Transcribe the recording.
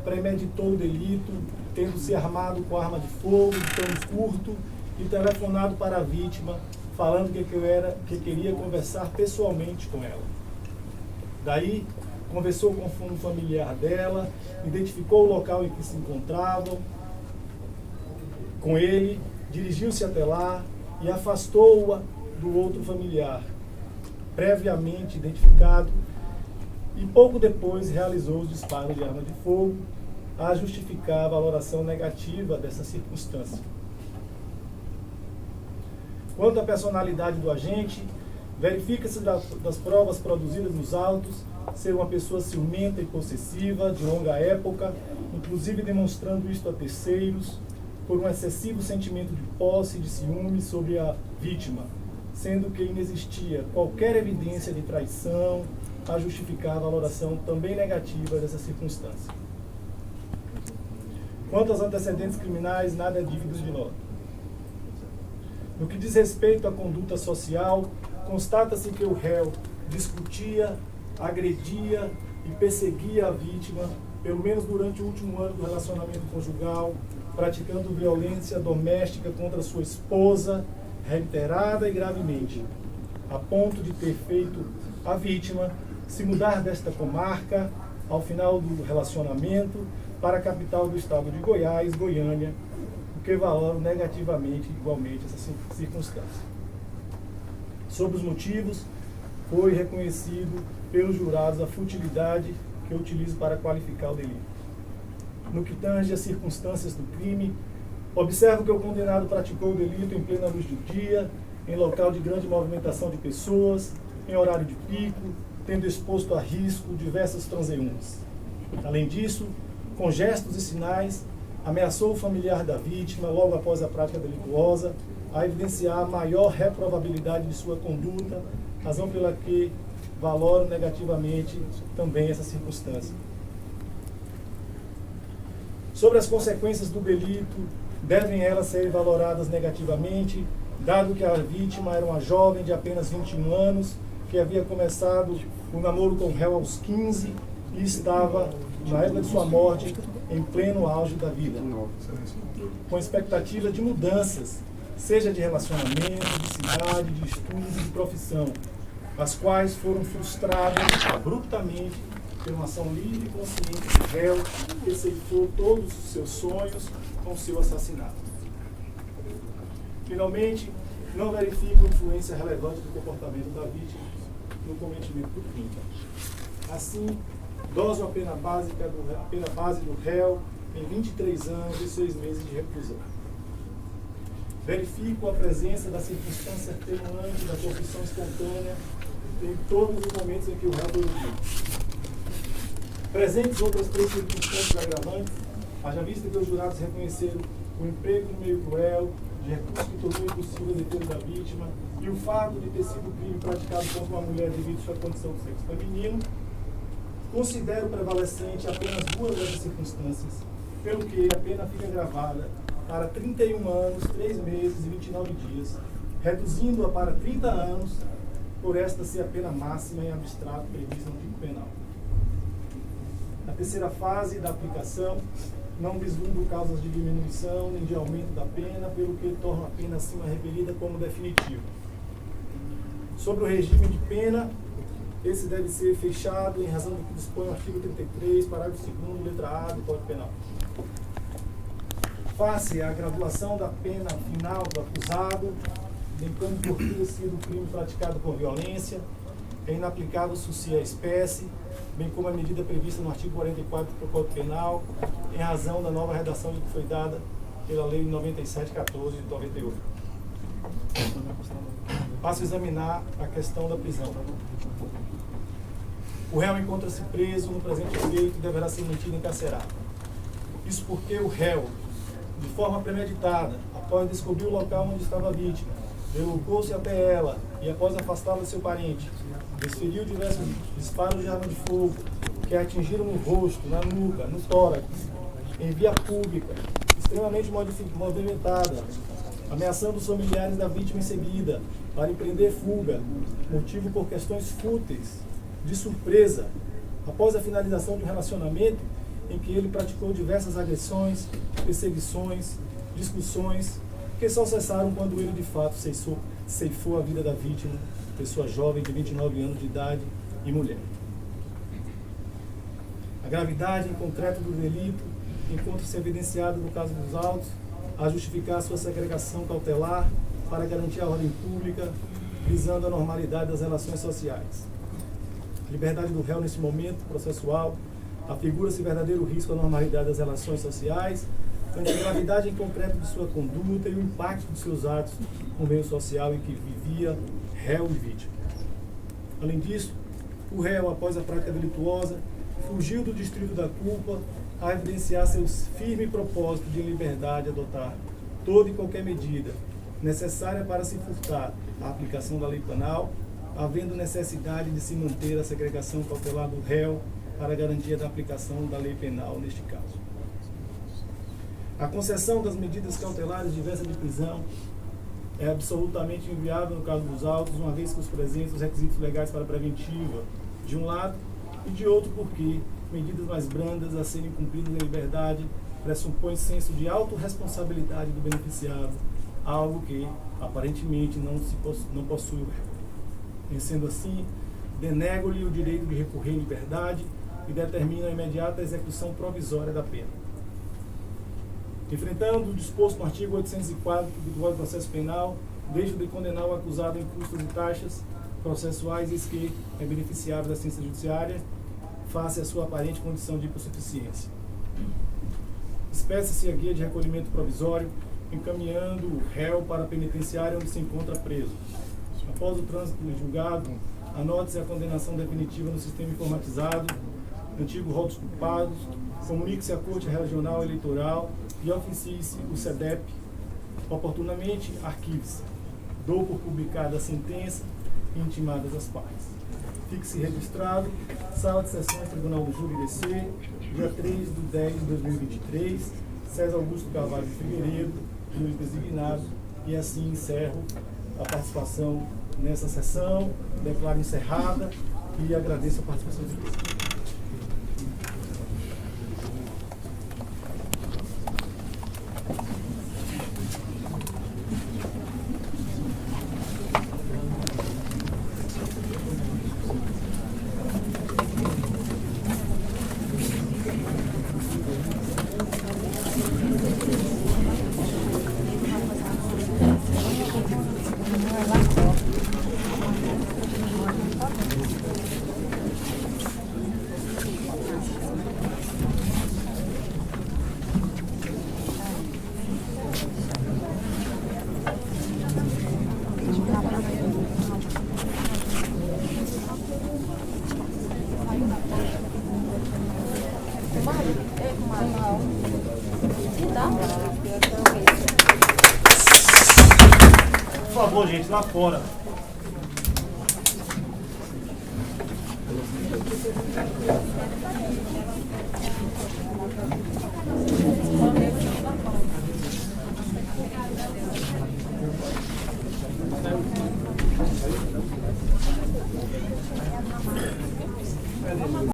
premeditou o delito, tendo se armado com arma de fogo, de cano curto, e telefonado para a vítima, falando que queria conversar pessoalmente com ela. Daí, conversou com um familiar dela, identificou o local em que se encontravam com ele, dirigiu-se até lá e afastou-a do outro familiar, previamente identificado, e pouco depois realizou os disparos de arma de fogo, a justificar a valoração negativa dessa circunstância. Quanto à personalidade do agente, verifica-se das provas produzidas nos autos ser uma pessoa ciumenta e possessiva de longa época, inclusive demonstrando isto a terceiros, por um excessivo sentimento de posse e de ciúme sobre a vítima, sendo que inexistia qualquer evidência de traição a justificar a valoração também negativa dessa circunstância. Quanto aos antecedentes criminais, nada é digno de nota. No que diz respeito à conduta social, constata-se que o réu discutia, agredia e perseguia a vítima, pelo menos durante o último ano do relacionamento conjugal, praticando violência doméstica contra sua esposa, reiterada e gravemente, a ponto de ter feito a vítima se mudar desta comarca, ao final do relacionamento, para a capital do estado de Goiás, Goiânia, o que valora negativamente, igualmente, essa circunstância. Sobre os motivos, foi reconhecido pelos jurados a futilidade que eu utilizo para qualificar o delito. No que tange às circunstâncias do crime, observo que o condenado praticou o delito em plena luz do dia, em local de grande movimentação de pessoas, em horário de pico, tendo exposto a risco diversos transeuntes. Além disso, com gestos e sinais, ameaçou o familiar da vítima logo após a prática delituosa, a evidenciar a maior reprovabilidade de sua conduta, razão pela que valoro negativamente também essa circunstância. Sobre as consequências do delito, devem elas ser valoradas negativamente, dado que a vítima era uma jovem de apenas 21 anos, que havia começado o namoro com o réu aos 15 e estava, na época de sua morte, em pleno auge da vida, com expectativa de mudanças, seja de relacionamento, de cidade, de estudos e de profissão, as quais foram frustradas abruptamente por uma ação livre e consciente do réu, que ceifou todos os seus sonhos com o seu assassinato. Finalmente, não verifico influência relevante do comportamento da vítima no cometimento do crime. Assim, doso a pena base do réu em 23 anos e 6 meses de reclusão. Verifico a presença da circunstância atenuante da confissão espontânea em todos os momentos em que o réu foi ouvido. Presentes outras 3 circunstâncias agravantes, haja vista que os jurados reconheceram o emprego no meio cruel, de recurso que tornou impossível a defesa da vítima, e o fato de ter sido um crime praticado contra uma mulher devido à sua condição de sexo feminino, considero prevalecente apenas 2 dessas circunstâncias, pelo que a pena fica gravada para 31 anos, 3 meses e 29 dias, reduzindo-a para 30 anos, por esta ser a pena máxima em abstrato prevista no tipo penal. Na terceira fase da aplicação, não vislumbro causas de diminuição nem de aumento da pena, pelo que torno a pena acima referida como definitiva. Sobre o regime de pena, esse deve ser fechado em razão do que dispõe o artigo 33, parágrafo 2º, letra A do Código Penal. Face à graduação da pena final do acusado, bem como por ter sido crime praticado por violência, é inaplicável sucia a espécie, bem como a medida prevista no artigo 44 do Código Penal, em razão da nova redação que foi dada pela Lei 97/14 de 98. Passo a examinar a questão da prisão. O réu encontra-se preso no presente feito e deverá ser mantido encarcerado. Isso porque o réu, de forma premeditada, após descobrir o local onde estava a vítima, deslocou-se até ela e, após afastá-la de seu parente, desferiu diversos disparos de arma de fogo que a atingiram no rosto, na nuca, no tórax, em via pública, extremamente movimentada, ameaçando os familiares da vítima em seguida, para empreender fuga, motivo por questões fúteis, de surpresa, após a finalização de um relacionamento, em que ele praticou diversas agressões, perseguições, discussões, que só cessaram quando ele de fato ceifou a vida da vítima, pessoa jovem de 29 anos de idade e mulher. A gravidade em concreto do delito encontra-se evidenciada no caso dos autos a justificar sua segregação cautelar para garantir a ordem pública, visando a normalidade das relações sociais. A liberdade do réu nesse momento processual afigura-se verdadeiro risco à normalidade das relações sociais, ante a gravidade em concreto de sua conduta e o impacto de seus atos no meio social em que vivia réu e vítima. Além disso, o réu, após a prática delituosa, fugiu do distrito da culpa a evidenciar seu firme propósito de, em liberdade, adotar toda e qualquer medida necessária para se furtar a aplicação da lei penal, havendo necessidade de se manter a segregação cautelar do réu para a garantia da aplicação da lei penal neste caso. A concessão das medidas cautelares diversas de prisão é absolutamente inviável no caso dos autos, uma vez que os presentes os requisitos legais para a preventiva, de um lado, e de outro porque medidas mais brandas a serem cumpridas em liberdade pressupõem senso de autorresponsabilidade do beneficiado, algo que, aparentemente, não possui o réu. Sendo assim, denego-lhe o direito de recorrer em liberdade e determina a imediata execução provisória da pena. Enfrentando o disposto no artigo 804 do Código de Processo Penal, deixo de condenar o acusado em custas e taxas processuais e que é beneficiário da assistência judiciária, face à sua aparente condição de hipossuficiência. Despeça-se a guia de recolhimento provisório, encaminhando o réu para a penitenciária onde se encontra preso. Após o trânsito em julgado, anote-se a condenação definitiva no sistema informatizado, antigo rol dos culpados, comunique-se à Corte Regional Eleitoral e oficie-se o SEDEP. Oportunamente, arquive-se. Dou por publicada a sentença e intimadas as partes. Fique-se registrado, Sala de Sessões, Tribunal do Júri DC, dia 3/10/2023, César Augusto Carvalho de Figueiredo, juiz designado, e assim encerro a participação nessa sessão, declaro encerrada e agradeço a participação de todos. Por favor, gente, lá fora.